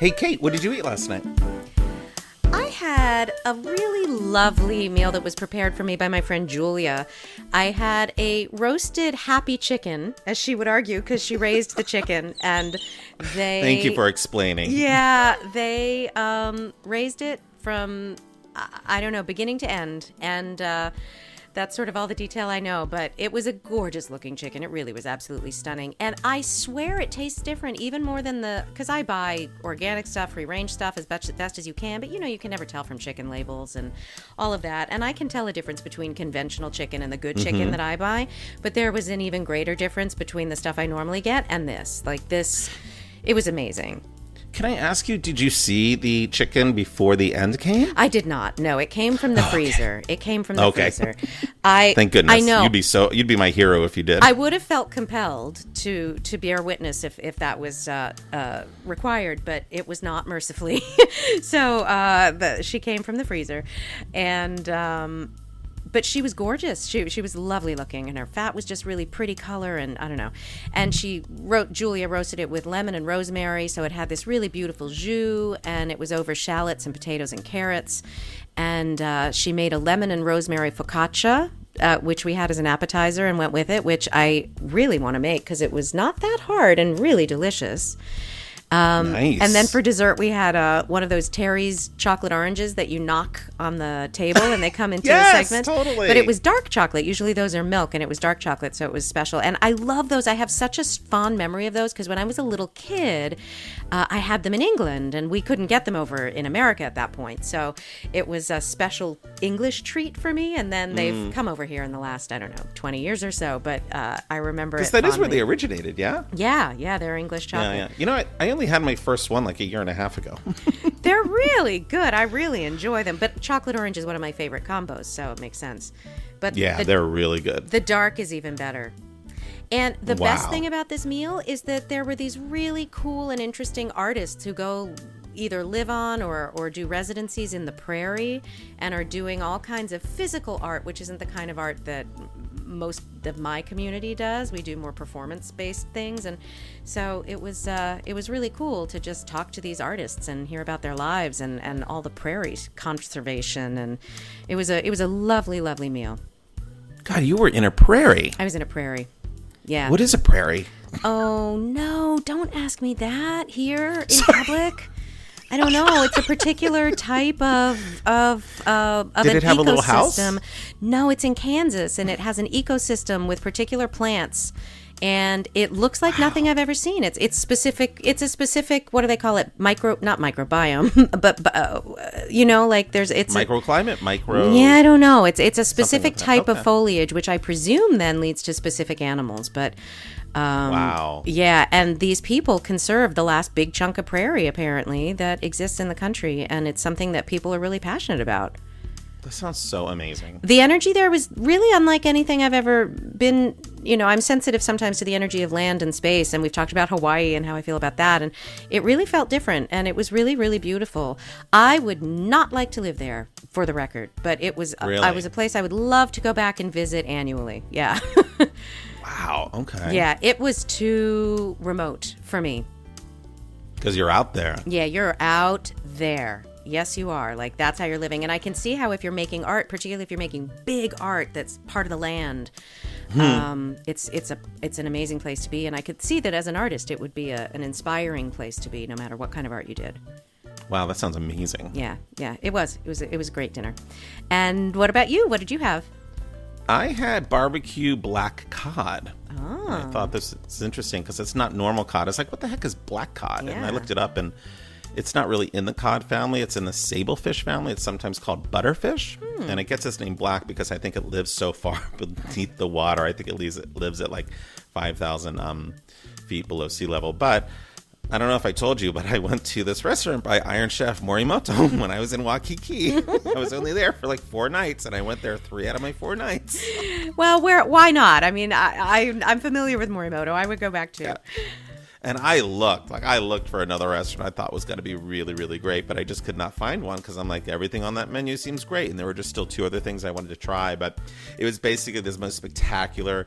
Hey, Kate, what did you eat last night? I had a really lovely meal that was prepared for me by my friend Julia. I had a roasted happy chicken, as she would argue, because she raised the chicken, and they... Thank you for explaining. Yeah, they raised it from, I don't know, beginning to end, and that's sort of all the detail I know, but it was a gorgeous looking chicken. It really was absolutely stunning. And I swear it tastes different, even more than because I buy organic stuff, free range stuff as best as you can, but you can never tell from chicken labels and all of that. And I can tell a difference between conventional chicken and the good chicken that I buy, but there was an even greater difference between the stuff I normally get and this. Like this, it was amazing. Can I ask you, did you see the chicken before the end came? I did not. No, it came from the freezer. It came from the freezer. Thank goodness. I know. You'd be my hero if you did. I would have felt compelled to bear witness if that was required, but it was not, mercifully. So she came from the freezer, and but she was gorgeous. She was lovely looking, and her fat was just really pretty color, and I don't know. And Julia roasted it with lemon and rosemary, so it had this really beautiful jus, and it was over shallots and potatoes and carrots. And she made a lemon and rosemary focaccia, which we had as an appetizer and went with it, which I really want to make because it was not that hard and really delicious. Nice. And then for dessert, we had one of those Terry's chocolate oranges that you knock on the table and they come into a segment. Totally. But it was dark chocolate. Usually those are milk, and it was dark chocolate, so it was special. And I love those. I have such a fond memory of those because when I was a little kid, I had them in England, and we couldn't get them over in America at that point. So it was a special English treat for me, and then they've come over here in the last, 20 years or so. But I remember it because that is where fondly. they originated, yeah? Yeah, they're English chocolate. Yeah. I only had my first one like a year and a half ago. They're really good. I really enjoy them. But chocolate orange is one of my favorite combos, so it makes sense. But yeah, they're really good. The dark is even better. And the best thing about this meal is that there were these really cool and interesting artists who go either live on or do residencies in the prairie and are doing all kinds of physical art, which isn't the kind of art that most of my community does. We do more performance-based things, and so it was really cool to just talk to these artists and hear about their lives and all the prairie conservation, and it was a lovely, lovely meal. God, you were in a prairie. I was in a prairie. Yeah. What is a prairie? Oh no! Don't ask me that here in public. I don't know. It's a particular type of Did an it have ecosystem. A little house? No, it's in Kansas, and it has an ecosystem with particular plants, and it looks like nothing I've ever seen. It's specific. It's a specific. What do they call it? Not microbiome, but it's microclimate. Yeah, I don't know. It's a specific like that. type Okay. of foliage, which I presume then leads to specific animals, but. Wow. Yeah, and these people conserve the last big chunk of prairie, apparently, that exists in the country, and it's something that people are really passionate about. That sounds so amazing. The energy there was really unlike anything I've ever been. I'm sensitive sometimes to the energy of land and space, and we've talked about Hawaii and how I feel about that, and it really felt different, and it was really, really beautiful. I would not like to live there, for the record, but it was a place I would love to go back and visit annually. Yeah. Wow, okay. Yeah, it was too remote for me. Because you're out there. Yeah, you're out there. Yes, you are. Like, that's how you're living. And I can see how if you're making art, particularly if you're making big art that's part of the land, it's an amazing place to be. And I could see that as an artist, it would be an inspiring place to be, no matter what kind of art you did. Wow, that sounds amazing. Yeah, it was. It was a great dinner. And what about you? What did you have? I had barbecue black cod. Oh. I thought this is interesting because it's not normal cod. It's like, what the heck is black cod? Yeah. And I looked it up, and it's not really in the cod family. It's in the sablefish family. It's sometimes called butterfish. And it gets its name black because I think it lives so far beneath the water. I think it lives at like 5,000 feet below sea level. But I don't know if I told you, but I went to this restaurant by Iron Chef Morimoto when I was in Waikiki. I was only there for like 4 nights, and I went there 3 out of my 4 nights. Well, why not? I mean, I'm familiar with Morimoto. I would go back too. Yeah. And I looked for another restaurant I thought was going to be really, really great, but I just could not find one because I'm like, everything on that menu seems great. And there were just still 2 other things I wanted to try, but it was basically this most spectacular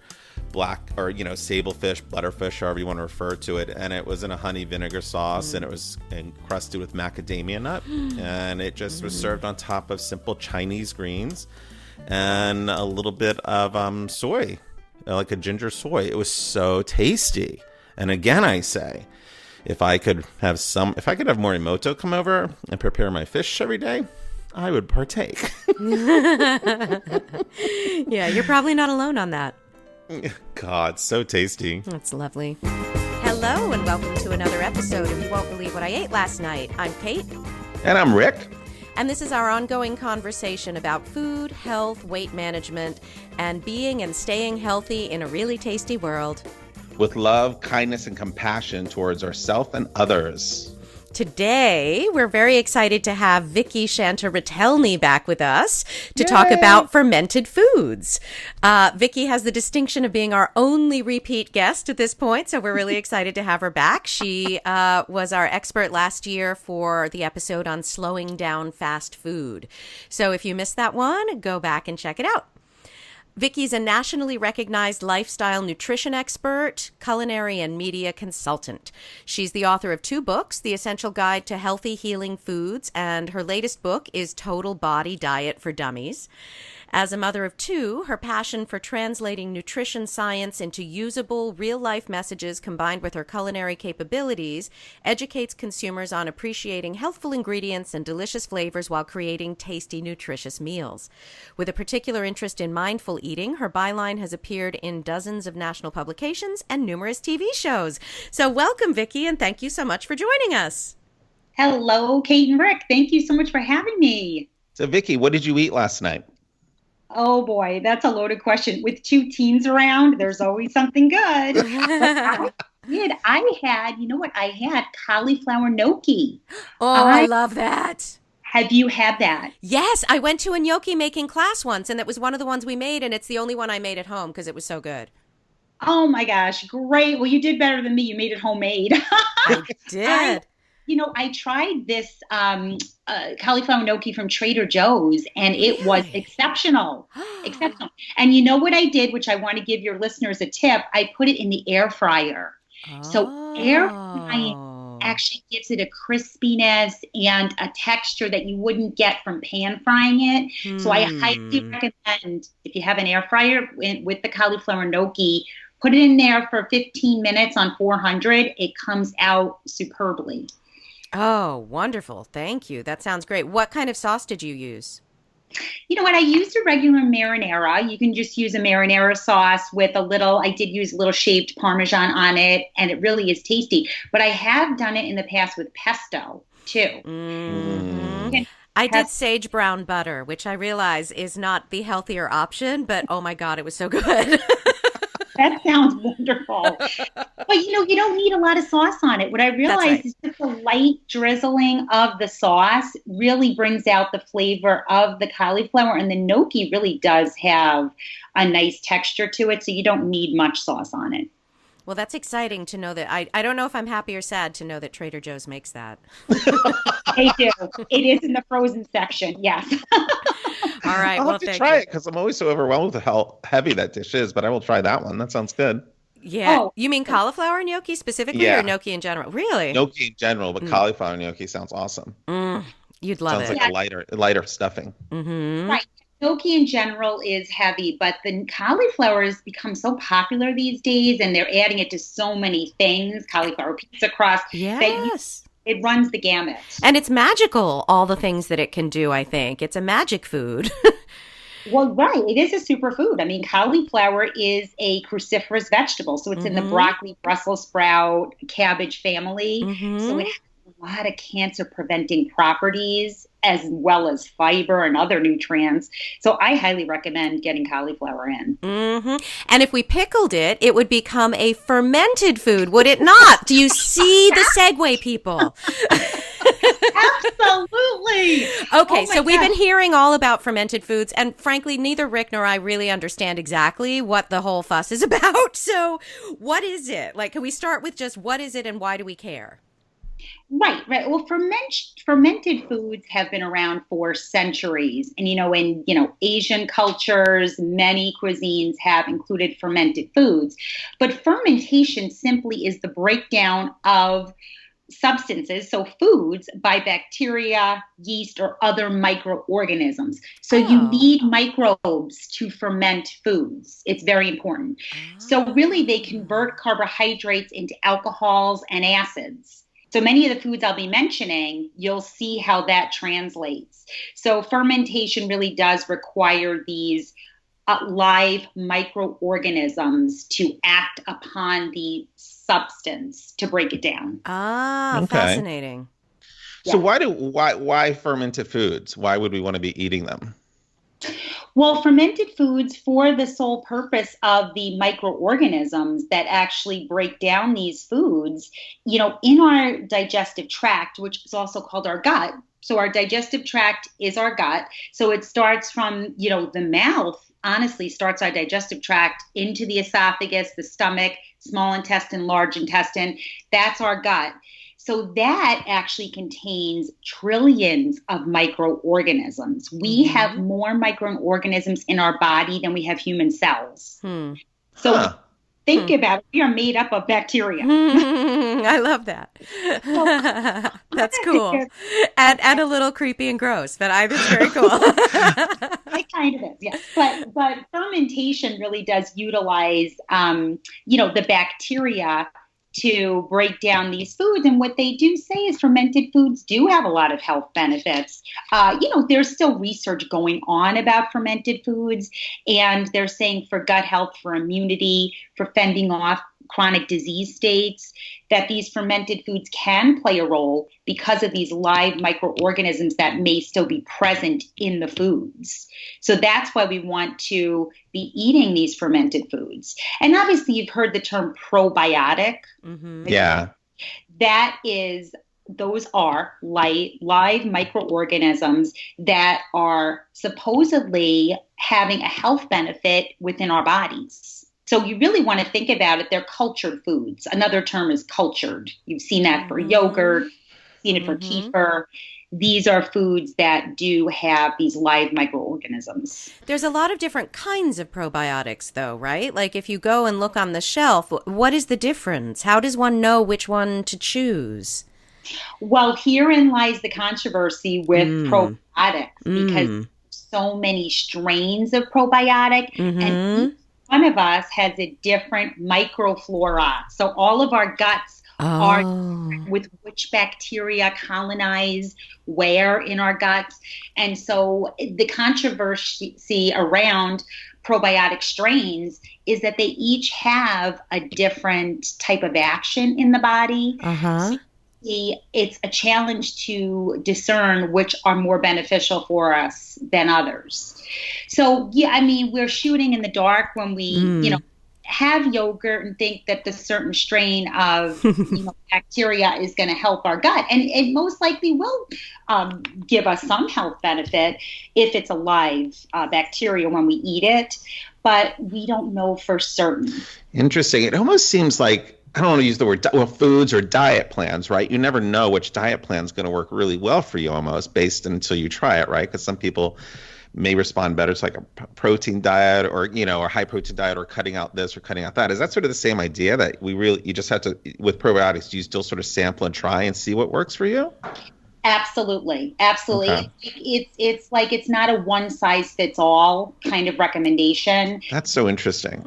black or, sable fish, butterfish, however you want to refer to it. And it was in a honey vinegar sauce and it was encrusted with macadamia nut. And it just was served on top of simple Chinese greens and a little bit of soy, like a ginger soy. It was so tasty. And again, I say, if I could have Morimoto come over and prepare my fish every day, I would partake. Yeah, you're probably not alone on that. God, so tasty. That's lovely. Hello, and welcome to another episode of You Won't Believe What I Ate Last Night. I'm Kate. And I'm Rick. And this is our ongoing conversation about food, health, weight management, and being and staying healthy in a really tasty world. With love, kindness, and compassion towards ourselves and others. Today, we're very excited to have Vicki Shanta Retelny back with us to talk about fermented foods. Vicki has the distinction of being our only repeat guest at this point, so we're really excited to have her back. She was our expert last year for the episode on slowing down fast food. So if you missed that one, go back and check it out. Vicki's a nationally recognized lifestyle nutrition expert, culinary, and media consultant. She's the author of 2 books, The Essential Guide to Healthy Healing Foods, and her latest book is Total Body Diet for Dummies. As a mother of 2, her passion for translating nutrition science into usable, real-life messages combined with her culinary capabilities educates consumers on appreciating healthful ingredients and delicious flavors while creating tasty, nutritious meals. With a particular interest in mindful eating, her byline has appeared in dozens of national publications and numerous TV shows. So welcome, Vicki, and thank you so much for joining us. Hello, Kate and Rick. Thank you so much for having me. So, Vicki, what did you eat last night? Oh boy, that's a loaded question. With 2 teens around, there's always something good. I had cauliflower gnocchi. Oh, I love that. Have you had that? Yes, I went to a gnocchi making class once, and it was one of the ones we made, and it's the only one I made at home because it was so good. Oh my gosh, great. Well, you did better than me. You made it homemade. I did. I tried this cauliflower gnocchi from Trader Joe's, and it was exceptional. Exceptional. And you know what I did, which I want to give your listeners a tip? I put it in the air fryer. So air frying actually gives it a crispiness and a texture that you wouldn't get from pan frying it. So I highly recommend, if you have an air fryer with the cauliflower gnocchi, put it in there for 15 minutes on 400. It comes out superbly. Oh, wonderful. Thank you. That sounds great. What kind of sauce did you use? You know what? I used a regular marinara. You can just use a marinara sauce with I did use a little shaved Parmesan on it, and it really is tasty. But I have done it in the past with pesto, too. Mm-hmm. I did sage brown butter, which I realize is not the healthier option, but oh my God, it was so good. That sounds wonderful. But, you don't need a lot of sauce on it. What I realized is just the light drizzling of the sauce really brings out the flavor of the cauliflower. And the gnocchi really does have a nice texture to it, so you don't need much sauce on it. Well, that's exciting to know that. I don't know if I'm happy or sad to know that Trader Joe's makes that. They do. It is in the frozen section, yes. All right. I'll have to try it because I'm always so overwhelmed with how heavy that dish is, but I will try that one. That sounds good. Yeah. Oh. You mean cauliflower gnocchi specifically or gnocchi in general? Really? Gnocchi in general, but cauliflower gnocchi sounds awesome. You'd love it. Sounds like a lighter stuffing. Mm-hmm. Right. Gnocchi in general is heavy, but the cauliflower has become so popular these days, and they're adding it to so many things. Cauliflower pizza crust. Yes. It runs the gamut. And it's magical, all the things that it can do, I think. It's a magic food. Well, right. It is a superfood. I mean, cauliflower is a cruciferous vegetable. So it's in the broccoli, Brussels sprout, cabbage family. So it has a lot of cancer-preventing properties as well as fiber and other nutrients. So I highly recommend getting cauliflower in. And if we pickled it, it would become a fermented food, would it not? Do you see the segue, people? Absolutely. Okay, Oh so my we've been gosh. hearing all about fermented foods, and frankly, neither Rick nor I really understand exactly what the whole fuss is about. So, what is it? Like, can we start with just what is it and why do we care? Right. Well, fermented foods have been around for centuries, and in Asian cultures, many cuisines have included fermented foods. But fermentation simply is the breakdown of substances, so foods, by bacteria, yeast, or other microorganisms. So you Oh. need microbes to ferment foods. It's very important. So really, they convert carbohydrates into alcohols and acids. So many of the foods I'll be mentioning, you'll see how that translates. So fermentation really does require these live microorganisms to act upon the substance to break it down. Ah, Okay. fascinating. So Yeah. why fermented foods? Why would we want to be eating them? Well, fermented foods for the sole purpose of the microorganisms that actually break down these foods, in our digestive tract, which is also called our gut. So our digestive tract is our gut. So it starts from, the mouth, honestly, starts our digestive tract into the esophagus, the stomach, small intestine, large intestine. That's our gut. So that actually contains trillions of microorganisms. We have more microorganisms in our body than we have human cells. Hmm. So think about it. We are made up of bacteria. I love that. That's cool. And a little creepy and gross, but it's very cool. It kind of is, yes. But fermentation really does utilize, the bacteria to break down these foods. And what they do say is fermented foods do have a lot of health benefits. There's still research going on about fermented foods, and they're saying for gut health, for immunity, for fending off chronic disease states, that these fermented foods can play a role because of these live microorganisms that may still be present in the foods. So that's why we want to be eating these fermented foods. And obviously you've heard the term probiotic. Mm-hmm. Yeah. Those are live microorganisms that are supposedly having a health benefit within our bodies. So you really want to think about it. They're cultured foods. Another term is cultured. You've seen that for yogurt, seen it for kefir. These are foods that do have these live microorganisms. There's a lot of different kinds of probiotics, though, right? Like if you go and look on the shelf, what is the difference? How does one know which one to choose? Well, herein lies the controversy with probiotics because so many strains of probiotic and each one of us has a different microflora. So all of our guts are different with which bacteria colonize where in our guts. And so the controversy around probiotic strains is that they each have a different type of action in the body. So it's a challenge to discern which are more beneficial for us than others. So, we're shooting in the dark when we, have yogurt and think that the certain strain of bacteria is going to help our gut. And it most likely will give us some health benefit if it's a live bacteria when we eat it. But we don't know for certain. Interesting. It almost seems like, I don't want to use the word, foods or diet plans, right? You never know which diet plan is going to work really well for you almost based until you try it, right? Because some people may respond better to like a protein diet or, or high protein diet or cutting out this or cutting out that. Is that sort of the same idea that you just have to, with probiotics, do you still sort of sample and try and see what works for you? Absolutely. Okay. It's like it's not a one size fits all kind of recommendation. That's so interesting.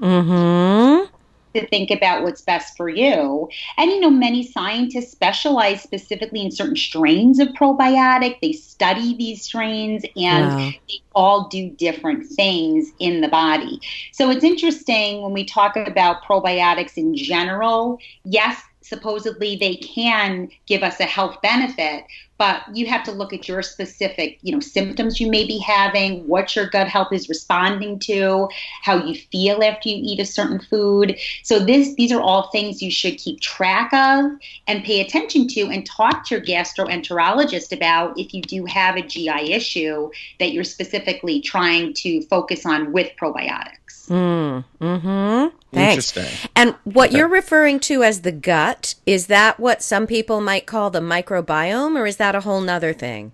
To think about what's best for you. And, many scientists specialize specifically in certain strains of probiotic. They study these strains and they all do different things in the body. So it's interesting when we talk about probiotics in general. Yes, supposedly they can give us a health benefit, but you have to look at your specific, symptoms you may be having, what your gut health is responding to, how you feel after you eat a certain food. So these are all things you should keep track of and pay attention to, and talk to your gastroenterologist about if you do have a GI issue that you're specifically trying to focus on with probiotics. Mm-hmm. Thanks. Interesting. And what you're referring to as the gut, is that what some people might call the microbiome, or is that a whole nother thing?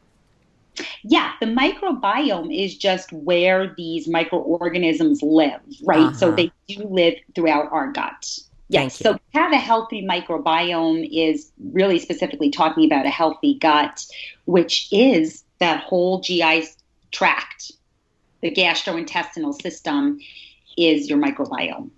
Yeah, the microbiome is just where these microorganisms live, right? So they do live throughout our gut. Yes. So to have a healthy microbiome is really specifically talking about a healthy gut, which is that whole GI tract. The gastrointestinal system is your microbiome.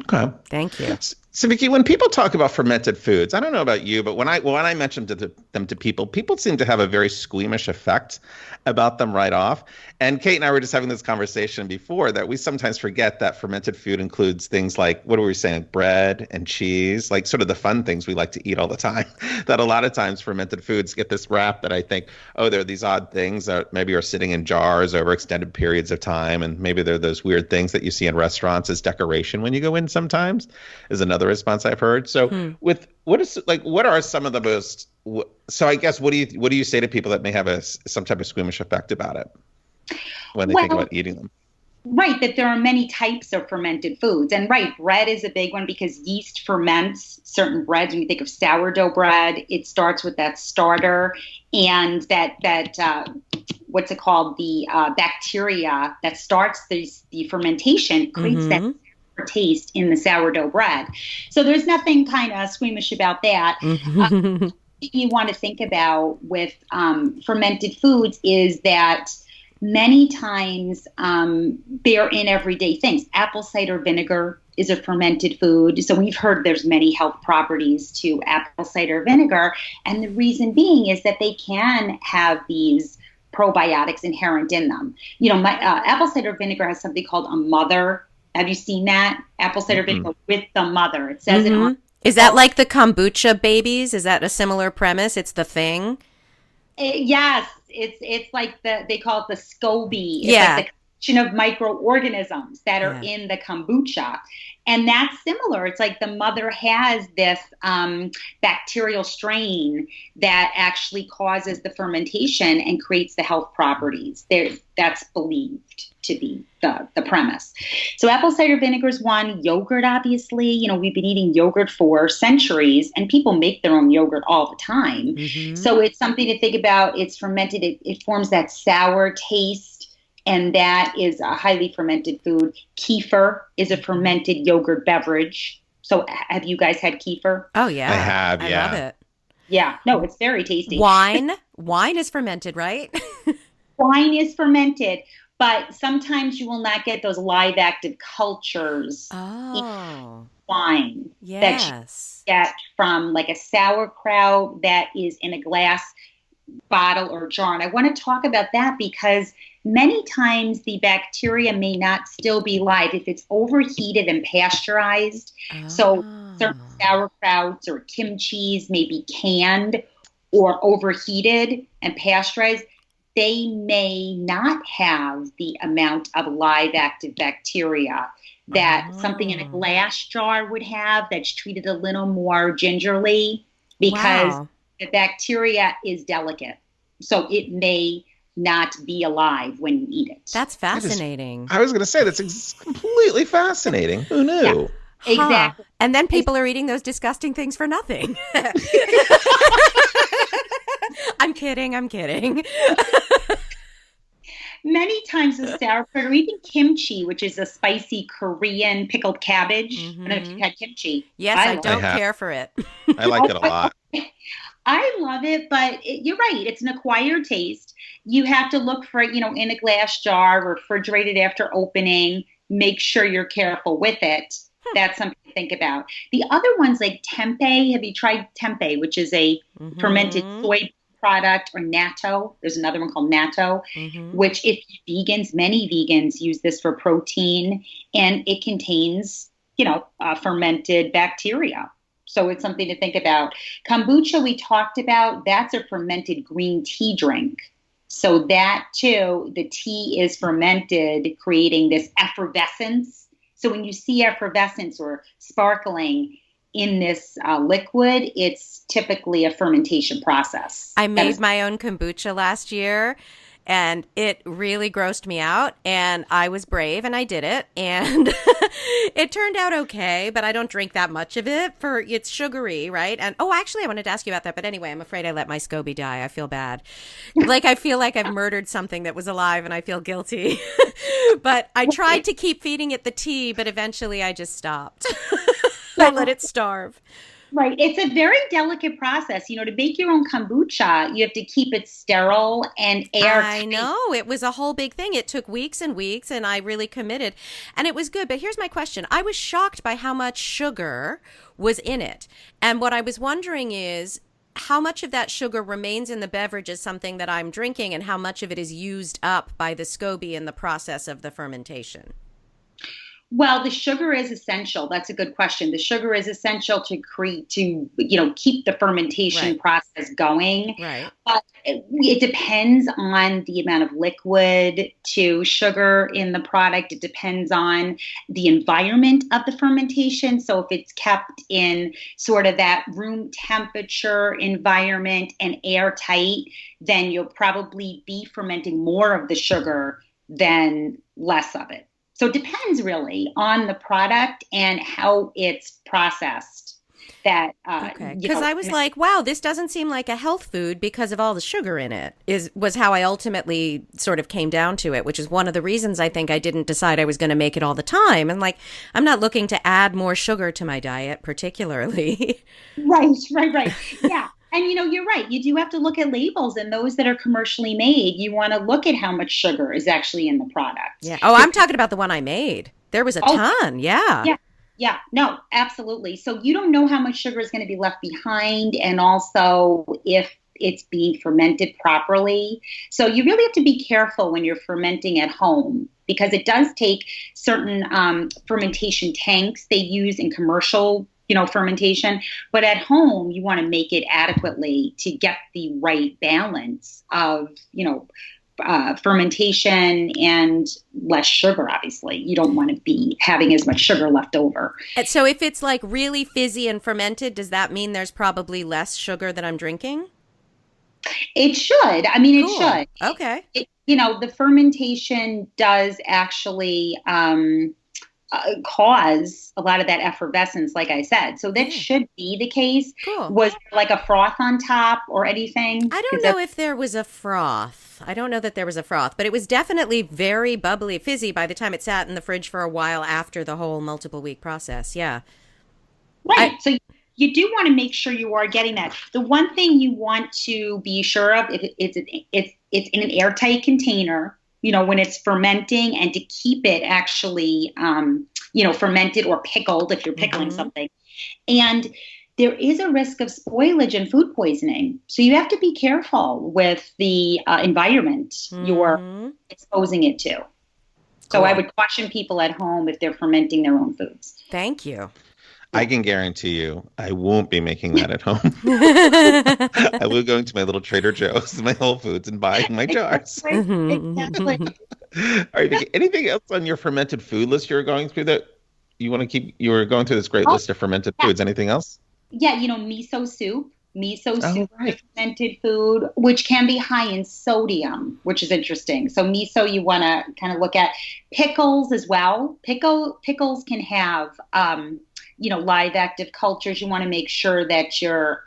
Okay. Thank you. So, Vicki, when people talk about fermented foods, I don't know about you, but when I mention them to people seem to have a very squeamish effect about them right off. And Kate and I were just having this conversation before that we sometimes forget that fermented food includes things like, what were we saying, bread and cheese, like sort of the fun things we like to eat all the time. That a lot of times fermented foods get this rap that I think, oh, they're these odd things that maybe are sitting in jars over extended periods of time. And maybe they're those weird things that you see in restaurants as decoration when you go in sometimes, is another response I've heard. So what are some of the most, so I guess what do you say to people that may have some type of squeamish effect about it when they think about eating them? Right, that there are many types of fermented foods. And right, bread is a big one because yeast ferments certain breads. When you think of sourdough bread, it starts with that starter and that what's it called? The bacteria that starts the fermentation creates that taste in the sourdough bread. So there's nothing kind of squeamish about that. You want to think about with fermented foods is that many times they're in everyday things. Apple cider vinegar is a fermented food. So we've heard there's many health properties to apple cider vinegar. And the reason being is that they can have these probiotics inherent in them. My apple cider vinegar has something called a mother. Have you seen that? Apple cider vinegar with the mother. It says it on. Is that like the kombucha babies? Is that a similar premise? It's the thing? Yes. It's like they call it the SCOBY. It's Yeah. like the collection of microorganisms that are in the kombucha. And that's similar. It's like the mother has this bacterial strain that actually causes the fermentation and creates the health properties. That's believed to be the premise. So apple cider vinegar is one. Yogurt, obviously. We've been eating yogurt for centuries, and people make their own yogurt all the time. So it's something to think about. It's fermented. It forms that sour taste. And that is a highly fermented food. Kefir is a fermented yogurt beverage. So have you guys had kefir? Oh, yeah. I have, I yeah. love it. Yeah. No, it's very tasty. Wine is fermented, right? Wine is fermented, but sometimes you will not get those live active cultures in wine that you get from like a sauerkraut that is in a glass bottle or jar. And I want to talk about that because many times the bacteria may not still be live if it's overheated and pasteurized. So certain sauerkrauts or kimchis may be canned or overheated and pasteurized. They may not have the amount of live active bacteria that something in a glass jar would have that's treated a little more gingerly because the bacteria is delicate. So it may not be alive when you eat it. That's fascinating. I was going to say, that's completely fascinating. Who knew? Yeah, exactly. And then people are eating those disgusting things for nothing. I'm kidding. Many times with sauerkraut or even kimchi, which is a spicy Korean pickled cabbage. I don't know if you've had kimchi. Yes, I don't care for it. I like it a lot. I love it, but you're right. It's an acquired taste. You have to look for it, in a glass jar, refrigerated after opening. Make sure you're careful with it. That's something to think about. The other ones like tempeh. Have you tried tempeh, which is a fermented soy product, or natto? There's another one called natto, which many vegans use this for protein, and it contains, fermented bacteria. So it's something to think about. Kombucha we talked about, that's a fermented green tea drink. So that too, the tea is fermented, creating this effervescence. So when you see effervescence or sparkling in this liquid, it's typically a fermentation process. I made my own kombucha last year, and it really grossed me out, and I was brave and I did it, and it turned out okay, but I don't drink that much of it it's sugary, right? And actually I wanted to ask you about that, but anyway, I'm afraid I let my SCOBY die. I feel bad. Like I feel like I've murdered something that was alive and I feel guilty. But I tried to keep feeding it the tea, but eventually I just stopped. I let it starve. Right. It's a very delicate process. To make your own kombucha, you have to keep it sterile and airtight. I know. It was a whole big thing. It took weeks and weeks, and I really committed. And it was good. But here's my question. I was shocked by how much sugar was in it. And what I was wondering is, how much of that sugar remains in the beverage as something that I'm drinking, and how much of it is used up by the SCOBY in the process of the fermentation? Well, the sugar is essential. That's a good question. The sugar is essential to keep the fermentation process going. Right. But it depends on the amount of liquid to sugar in the product. It depends on the environment of the fermentation. So if it's kept in sort of that room temperature environment and airtight, then you'll probably be fermenting more of the sugar than less of it. So it depends really on the product and how it's processed. Because I was like, wow, this doesn't seem like a health food because of all the sugar in it, was how I ultimately sort of came down to it, which is one of the reasons I think I didn't decide I was going to make it all the time. And like, I'm not looking to add more sugar to my diet particularly. Right. Yeah. And, you're right. You do have to look at labels, and those that are commercially made, you want to look at how much sugar is actually in the product. Yeah. Oh, I'm talking about the one I made. There was a ton. Yeah. Yeah. No, absolutely. So you don't know how much sugar is going to be left behind, and also if it's being fermented properly. So you really have to be careful when you're fermenting at home, because it does take certain fermentation tanks they use in commercial fermentation. But at home, you want to make it adequately to get the right balance of, fermentation and less sugar, obviously. You don't want to be having as much sugar left over. And so if it's like really fizzy and fermented, does that mean there's probably less sugar that I'm drinking? It should. I mean, Cool. It should. Okay. The fermentation does actually cause a lot of that effervescence, like I said. So that should be the case. Cool. Was there like a froth on top or anything? I don't know if there was a froth. I don't know that there was a froth, but it was definitely very bubbly, fizzy by the time it sat in the fridge for a while after the whole multiple week process. Yeah. Right. So you do want to make sure you are getting that. The one thing you want to be sure of, if it's in an airtight container, when it's fermenting, and to keep it actually, fermented or pickled if you're pickling something. And there is a risk of spoilage and food poisoning. So you have to be careful with the environment you're exposing it to. So Cool. I would caution people at home if they're fermenting their own foods. Thank you. I can guarantee you I won't be making that at home. I will go into my little Trader Joe's and my Whole Foods and buying my jars. Exactly. All right, Vicki, anything else on your fermented food list you were going through that you want to keep? You were going through this great list of fermented foods. Anything else? Yeah, miso soup. Miso soup is a fermented food, which can be high in sodium, which is interesting. So miso, you want to kind of look at pickles as well. Pickles can have live active cultures. You want to make sure that your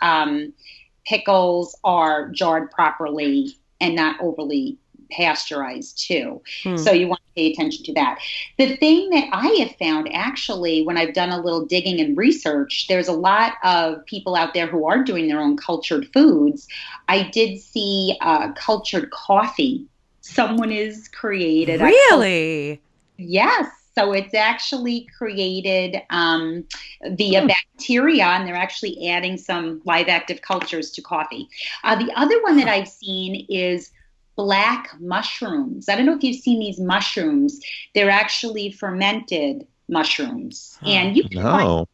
pickles are jarred properly and not overly pasteurized too. So you want to pay attention to that. The thing that I have found actually when I've done a little digging and research, there's a lot of people out there who are doing their own cultured foods. I did see cultured coffee. Someone is created. Really? Yes. So it's actually created via bacteria, and they're actually adding some live active cultures to coffee. The other one that I've seen is black mushrooms. I don't know if you've seen these mushrooms. They're actually fermented mushrooms. And you can find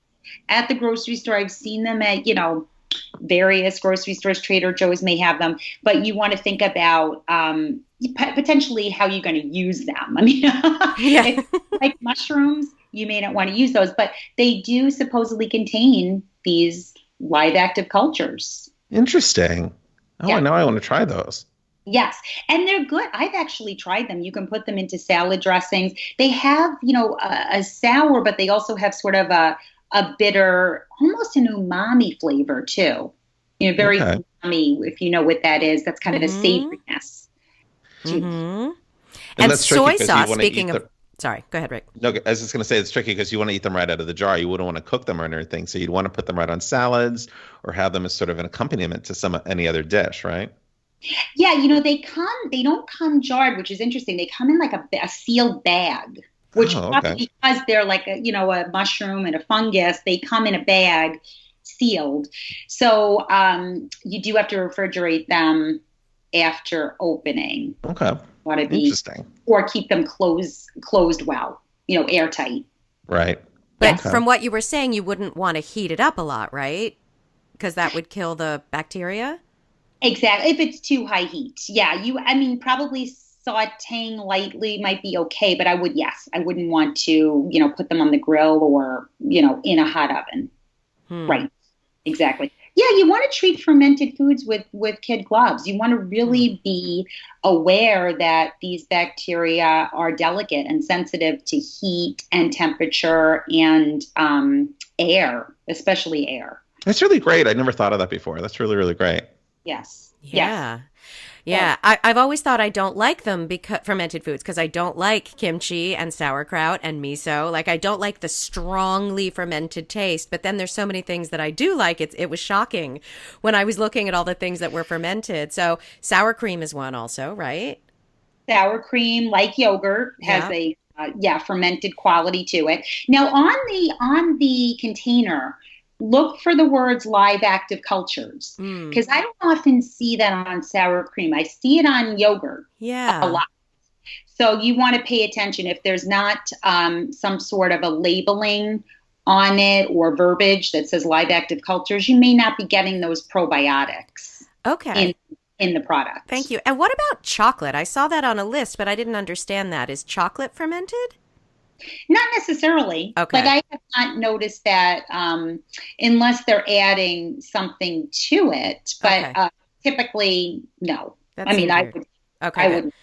at the grocery store. I've seen them at, various grocery stores. Trader Joe's may have them, but you want to think about potentially how you're going to use them. I mean, if like mushrooms, you may not want to use those, but they do supposedly contain these live active cultures. Interesting. Oh, Yeah. now I want to try those. Yes, and they're good. I've actually tried them. You can put them into salad dressings. They have, a sour, but they also have sort of a bitter, almost an umami flavor too. Very Okay. umami, if you know what that is. That's kind of a savoriness. And that's tricky soy 'cause you sauce, wanna speaking eat of, sorry, go ahead, Rick. No, I was just going to say it's tricky because you want to eat them right out of the jar. You wouldn't want to cook them or anything. So you'd want to put them right on salads or have them as sort of an accompaniment to any other dish, right? Yeah, they don't come jarred, which is interesting. They come in like a sealed bag, which Oh, probably okay. because they're like a mushroom and a fungus, they come in a bag sealed. So you do have to refrigerate them after opening. Okay. Want to be Interesting. or keep them closed well, airtight. Right. But Okay. from what you were saying, you wouldn't want to heat it up a lot, right? Because that would kill the bacteria. Exactly. If it's too high heat. Yeah, probably sauteing lightly might be okay, but I wouldn't want to, put them on the grill or, in a hot oven. Right. Exactly. Yeah, you want to treat fermented foods with kid gloves. You want to really be aware that these bacteria are delicate and sensitive to heat and temperature and air, especially air. That's really great. I never thought of that before. That's really, really great. Yes. Yeah. Yes. Yeah. I've always thought I don't like them fermented foods because I don't like kimchi and sauerkraut and miso. Like I don't like the strongly fermented taste, but then there's so many things that I do like. It was shocking when I was looking at all the things that were fermented. So sour cream is one also, right? Sour cream, like yogurt, has a fermented quality to it. Now on the container, look for the words live active cultures because I don't often see that on sour cream. I see it on yogurt a lot. So you want to pay attention if there's not some sort of a labeling on it or verbiage that says live active cultures, you may not be getting those probiotics in the product. Thank you. And what about chocolate? I saw that on a list, but I didn't understand that. Is chocolate fermented? Not necessarily. Okay. Like I have not noticed that unless they're adding something to it. But typically, no. That I mean, seems I weird. would. Okay. I wouldn't.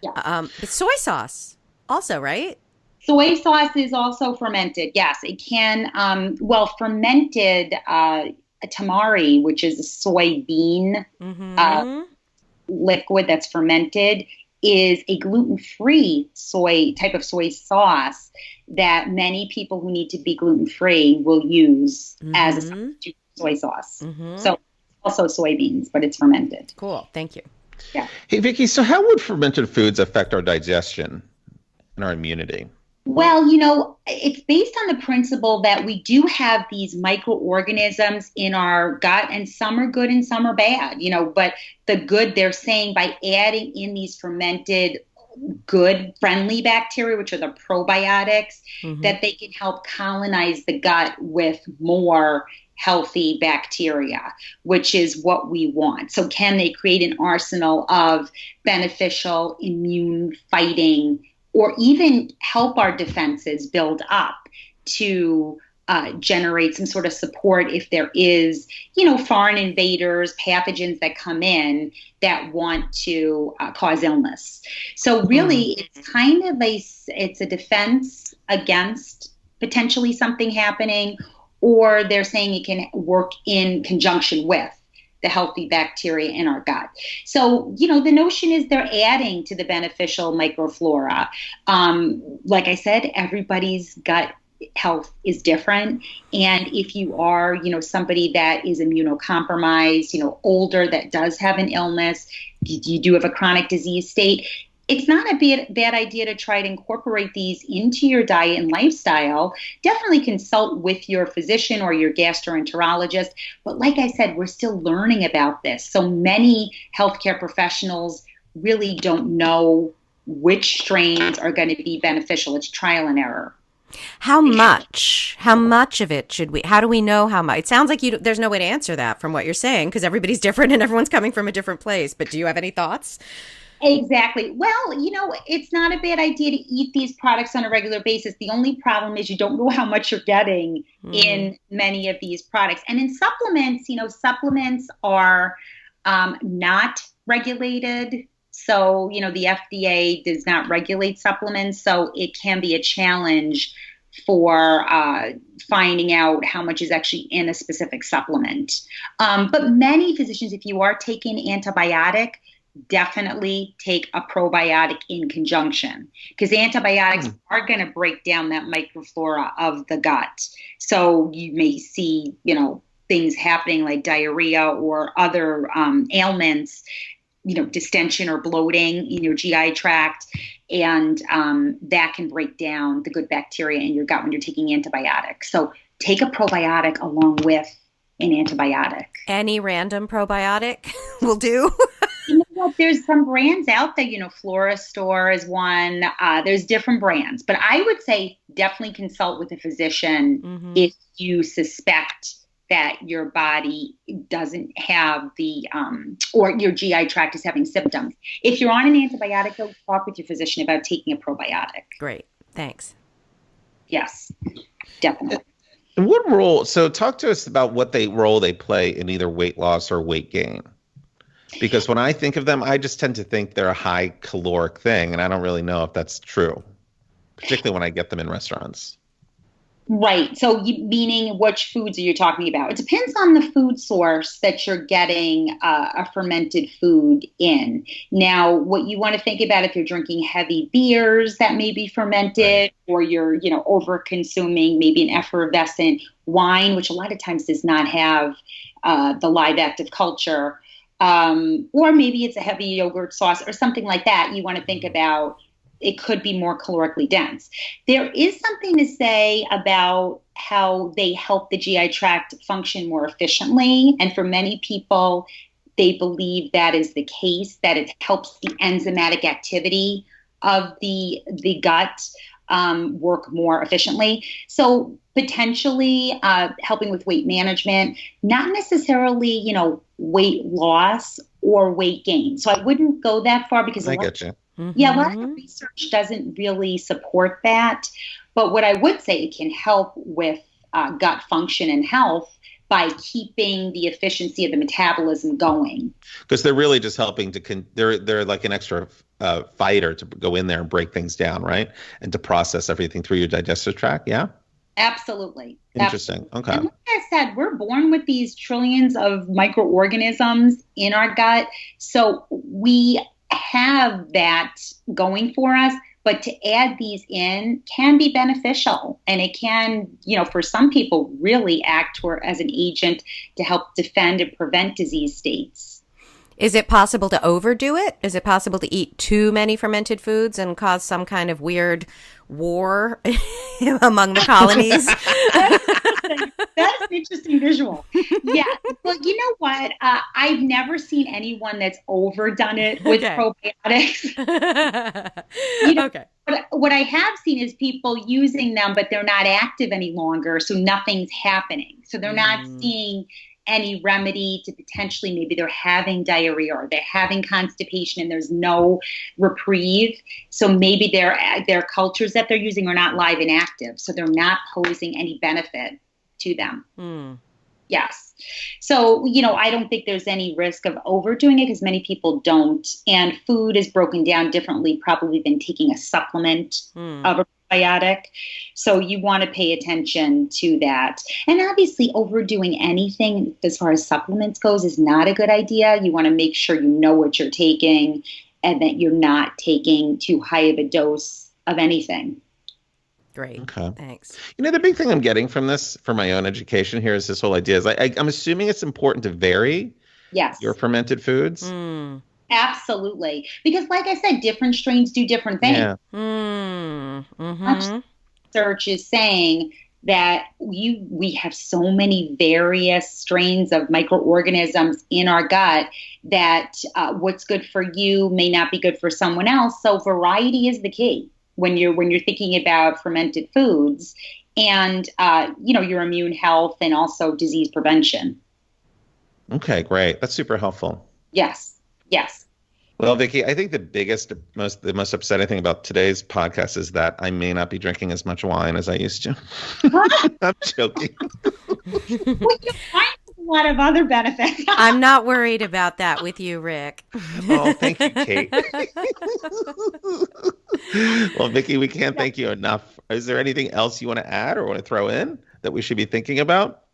Yeah. But soy sauce also, right? Soy sauce is also fermented. Yes, it can. Fermented tamari, which is a soybean liquid that's fermented, is a gluten-free type of soy sauce that many people who need to be gluten-free will use as a substitute for soy sauce. So also soybeans, but it's fermented. Cool. Thank you. Yeah. Hey, Vicky, so how would fermented foods affect our digestion and our immunity? Well, it's based on the principle that we do have these microorganisms in our gut, and some are good and some are bad, but the good, they're saying, by adding in these fermented good friendly bacteria, which are the probiotics, that they can help colonize the gut with more healthy bacteria, which is what we want. So can they create an arsenal of beneficial immune fighting or even help our defenses build up to generate some sort of support if there is, foreign invaders, pathogens that come in that want to cause illness. So really, it's kind of it's a defense against potentially something happening, or they're saying it can work in conjunction with the healthy bacteria in our gut. So, the notion is they're adding to the beneficial microflora. Like I said, everybody's gut health is different. And if you are, somebody that is immunocompromised, older, that does have an illness, you do have a chronic disease state, it's not a bad idea to try to incorporate these into your diet and lifestyle. Definitely consult with your physician or your gastroenterologist. But like I said, we're still learning about this. So many healthcare professionals really don't know which strains are going to be beneficial. It's trial and error. How much? How much of it should we? How do we know how much? It sounds like there's no way to answer that from what you're saying because everybody's different and everyone's coming from a different place. But do you have any thoughts? Exactly. Well, it's not a bad idea to eat these products on a regular basis. The only problem is you don't know how much you're getting in many of these products. And in supplements, supplements are not regulated. So, the FDA does not regulate supplements. So it can be a challenge for finding out how much is actually in a specific supplement. But many physicians, if you are taking antibiotic, definitely take a probiotic in conjunction because antibiotics are going to break down that microflora of the gut. So you may see, things happening like diarrhea or other ailments, distension or bloating in your GI tract. And that can break down the good bacteria in your gut when you're taking antibiotics. So take a probiotic along with an antibiotic. Any random probiotic will do. You know what? There's some brands out there, Flora Store is one. There's different brands, but I would say definitely consult with a physician if you suspect that your body doesn't have or your GI tract is having symptoms. If you're on an antibiotic, though, talk with your physician about taking a probiotic. Great. Thanks. Yes, definitely. And what role, so talk to us about what role they play in either weight loss or weight gain. Because when I think of them, I just tend to think they're a high caloric thing, and I don't really know if that's true, particularly when I get them in restaurants. Right. So meaning which foods are you talking about? It depends on the food source that you're getting a fermented food in. Now, what you want to think about if you're drinking heavy beers that may be fermented, or you're, over consuming maybe an effervescent wine, which a lot of times does not have the live active culture, or maybe it's a heavy yogurt sauce or something like that. You want to think about it could be more calorically dense. There is something to say about how they help the GI tract function more efficiently. And for many people, they believe that is the case, that it helps the enzymatic activity of the gut work more efficiently. So potentially helping with weight management, not necessarily, weight loss or weight gain. So I wouldn't go that far because I get you. Yeah, a lot of the research doesn't really support that. But what I would say, it can help with gut function and health by keeping the efficiency of the metabolism going. Because they're really just helping they're like an extra fighter to go in there and break things down, right? And to process everything through your digestive tract, yeah? Absolutely. Interesting. Okay. And like I said, we're born with these trillions of microorganisms in our gut. So we have that going for us, but to add these in can be beneficial. And it can, for some people really act as an agent to help defend and prevent disease states. Is it possible to overdo it? Is it possible to eat too many fermented foods and cause some kind of weird war among the colonies? That's an interesting visual. Yeah. Well, you know what? I've never seen anyone that's overdone it with probiotics. Okay. What I have seen is people using them, but they're not active any longer. So nothing's happening. So they're not seeing any remedy to potentially maybe they're having diarrhea or they're having constipation and there's no reprieve. So maybe their cultures that they're using are not live and active. So they're not posing any benefit to them. Yes. So, I don't think there's any risk of overdoing it because many people don't. And food is broken down differently, probably than taking a supplement of a probiotic. So you want to pay attention to that. And obviously overdoing anything as far as supplements goes is not a good idea. You want to make sure you know what you're taking and that you're not taking too high of a dose of anything. Great. Okay. Thanks. The big thing I'm getting from this, for my own education here, is this whole idea is I'm assuming it's important to vary your fermented foods. Absolutely. Because like I said, different strains do different things. Yeah. Research is saying that we have so many various strains of microorganisms in our gut that what's good for you may not be good for someone else. So variety is the key. when you're thinking about fermented foods and your immune health and also disease prevention. Okay, great. That's super helpful. Yes. Well, Vicky, I think the most upsetting thing about today's podcast is that I may not be drinking as much wine as I used to. I'm joking. Well, you find a lot of other benefits. I'm not worried about that with you, Rick. Oh, thank you, Kate. Well, Vicky, we can't thank you enough. Is there anything else you want to add or want to throw in that we should be thinking about?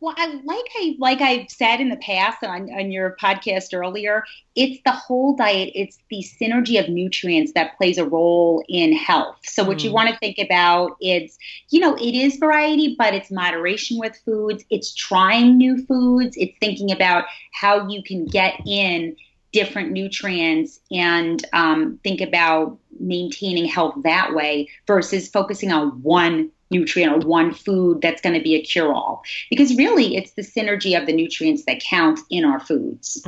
Well, like I've said in the past on your podcast earlier, it's the whole diet. It's the synergy of nutrients that plays a role in health. So what you want to think about is, it is variety, but it's moderation with foods. It's trying new foods. It's thinking about how you can get in different nutrients and think about maintaining health that way versus focusing on one nutrient or one food that's going to be a cure-all. Because really, it's the synergy of the nutrients that count in our foods.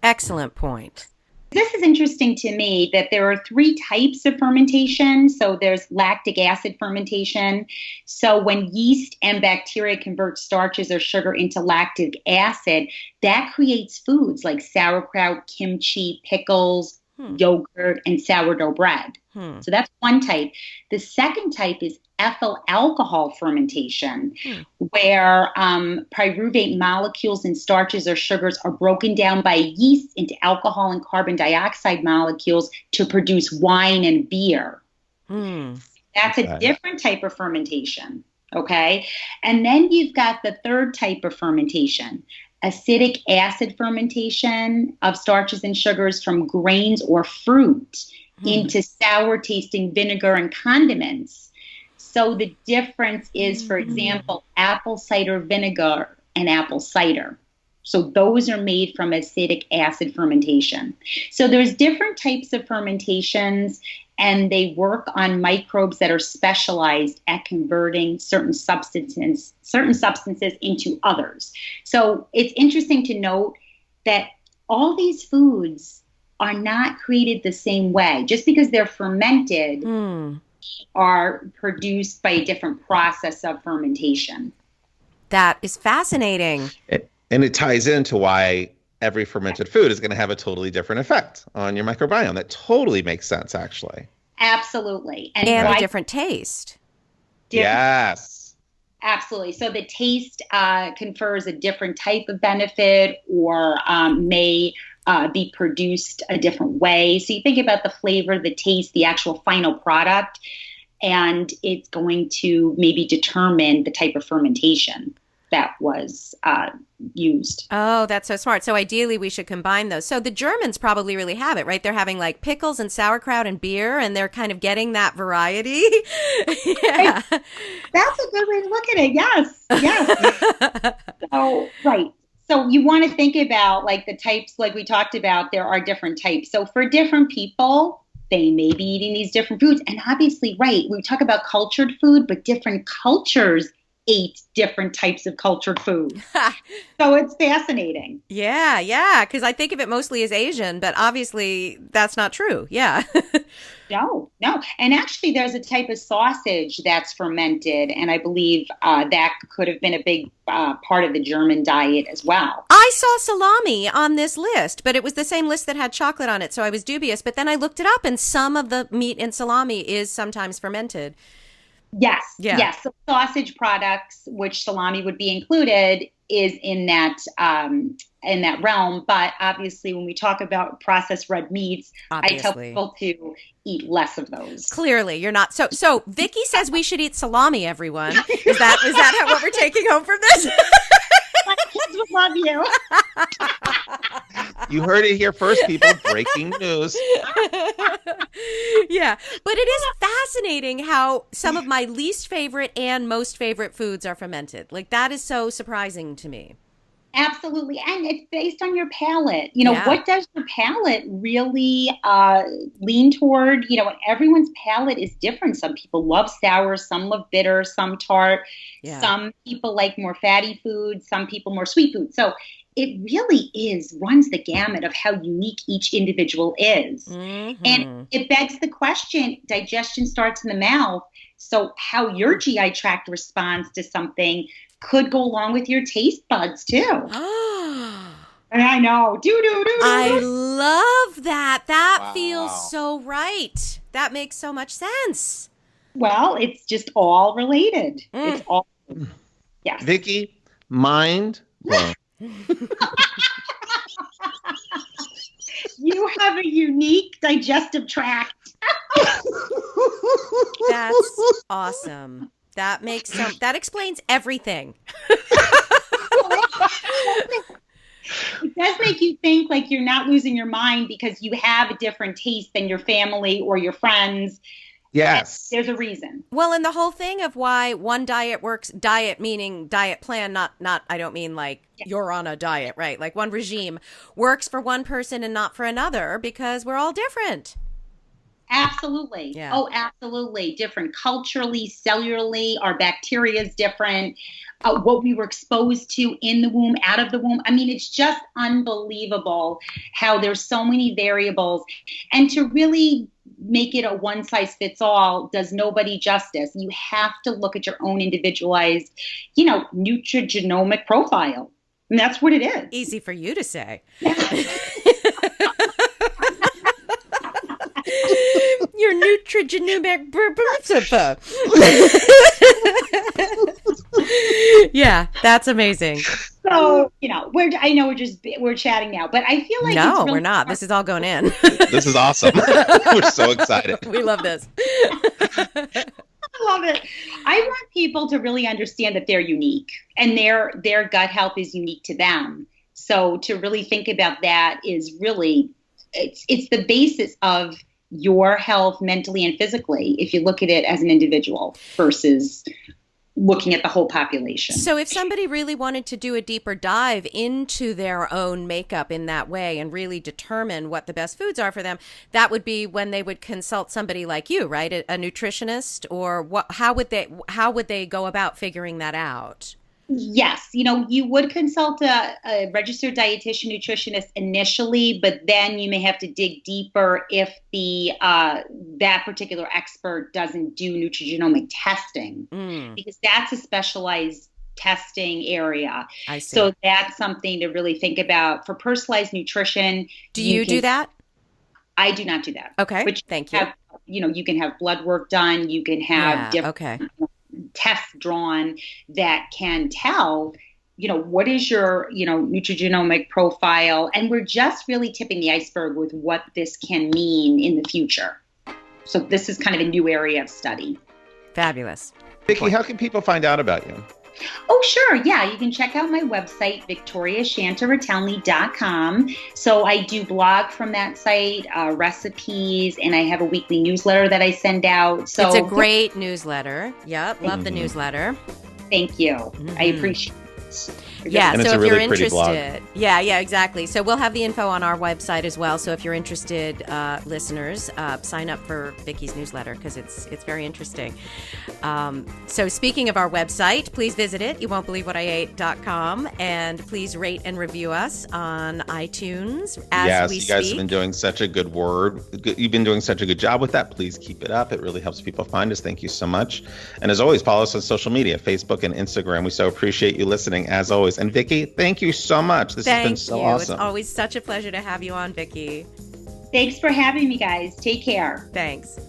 Excellent point. This is interesting to me that there are 3 types of fermentation. So there's lactic acid fermentation. So when yeast and bacteria convert starches or sugar into lactic acid, that creates foods like sauerkraut, kimchi, pickles, yogurt, and sourdough bread. So that's one type. The second type is ethyl alcohol fermentation, where pyruvate molecules in starches or sugars are broken down by yeast into alcohol and carbon dioxide molecules to produce wine and beer. That's a different type of fermentation. Okay. And then you've got the third type of fermentation, acidic acid fermentation of starches and sugars from grains or fruit into sour tasting vinegar and condiments. So the difference is, for example, apple cider vinegar and apple cider. So those are made from acidic acid fermentation. So there's different types of fermentations, and they work on microbes that are specialized at converting certain substances into others. So it's interesting to note that all these foods are not created the same way. Just because they're fermented are produced by a different process of fermentation. That is fascinating. And it ties into why every fermented food is going to have a totally different effect on your microbiome. That totally makes sense, actually. Absolutely. And a different taste. Yes. Absolutely. So the taste confers a different type of benefit or may be produced a different way. So you think about the flavor, the taste, the actual final product, and it's going to maybe determine the type of fermentation that was used. Oh, that's so smart. So ideally we should combine those. So the Germans probably really have it, right? They're having like pickles and sauerkraut and beer, and they're kind of getting that variety. Yeah. That's a good way to look at it. Yes. So, right. So you want to think about like the types, like we talked about, there are different types. So for different people, they may be eating these different foods. And obviously, right, we talk about cultured food, but different cultures ate different types of cultured food. So it's fascinating. Yeah. Because I think of it mostly as Asian, but obviously that's not true. Yeah. No. And actually, there's a type of sausage that's fermented, and I believe that could have been a big part of the German diet as well. I saw salami on this list, but it was the same list that had chocolate on it, so I was dubious. But then I looked it up, and some of the meat in salami is sometimes fermented. Yes. Yeah. Yes. So sausage products, which salami would be included, is in that realm. But obviously, when we talk about processed red meats, I tell people to eat less of those. Clearly, you're not. So Vicky says we should eat salami, everyone. Is that what we're taking home from this? My kids would love you. You heard it here first, people. Breaking news. Yeah, but it is fascinating how some of my least favorite and most favorite foods are fermented. Like, that is so surprising to me. Absolutely. And it's based on your palate. What does your palate really lean toward? And everyone's palate is different. Some people love sour, some love bitter, some tart. Yeah. Some people like more fatty foods, some people more sweet foods. So it really runs the gamut of how unique each individual is. Mm-hmm. And it begs the question, digestion starts in the mouth. So how your GI tract responds to something could go along with your taste buds too. And I know. I love that. That Wow. feels so right. That makes so much sense. Well, it's just all related. It's all, yes. Vicki, mind blown. You have a unique digestive tract. That's awesome. That explains everything. It does make you think like you're not losing your mind because you have a different taste than your family or your friends. Yes. There's a reason. Well, and the whole thing of why one diet works, diet meaning diet plan, not I don't mean like you're on a diet, right? Like one regime works for one person and not for another because we're all different. Absolutely. Yeah. Oh, absolutely. Different culturally, cellularly, our bacteria is different. What we were exposed to in the womb, out of the womb. I mean, it's just unbelievable how there's so many variables. And to really make it a one size fits all does nobody justice. You have to look at your own individualized, nutrigenomic profile. And that's what it is. Easy for you to say. Your nutrigenomic. Yeah, that's amazing. So, we're chatting now, but I feel like No, it's really we're not. This is all going in. This is awesome. We're so excited. We love this. I love it. I want people to really understand that they're unique and their gut health is unique to them. So to really think about that is really, it's the basis of your health mentally and physically if you look at it as an individual versus looking at the whole population. So if somebody really wanted to do a deeper dive into their own makeup in that way and really determine what the best foods are for them, that would be when they would consult somebody like you, right? A nutritionist, or how would they go about figuring that out? Yes, you would consult a registered dietitian nutritionist initially, but then you may have to dig deeper if the that particular expert doesn't do nutrigenomic testing, because that's a specialized testing area. I see. So that's something to really think about for personalized nutrition. Do you do that? I do not do that. Okay, but thank you. You can have blood work done. You can have different tests drawn that can tell, what is your, nutrigenomic profile. And we're just really tipping the iceberg with what this can mean in the future. So this is kind of a new area of study. Fabulous. Vicki, how can people find out about you? Oh, sure. Yeah, you can check out my website, victoriashantaretelny.com. So I do blog from that site, recipes, and I have a weekly newsletter that I send out. So it's a great newsletter. Yep, love the newsletter. Thank you. I appreciate it. Yeah, And so it's a if really you're pretty blog. interested, yeah, exactly. So we'll have the info on our website as well. So if you're interested, listeners, sign up for Vicki's newsletter because it's very interesting. So speaking of our website, please visit it, youwon'tbelievewhatIate.com, and please rate and review us on iTunes as we you guys speak. have been doing such a good You've been doing such a good job with that. Please keep it up. It really helps people find us. Thank you so much. And as always, follow us on social media, Facebook and Instagram. We so appreciate you listening as always. And Vicki, thank you so much. This has been so awesome. It's always such a pleasure to have you on, Vicki. Thanks for having me, guys. Take care. Thanks.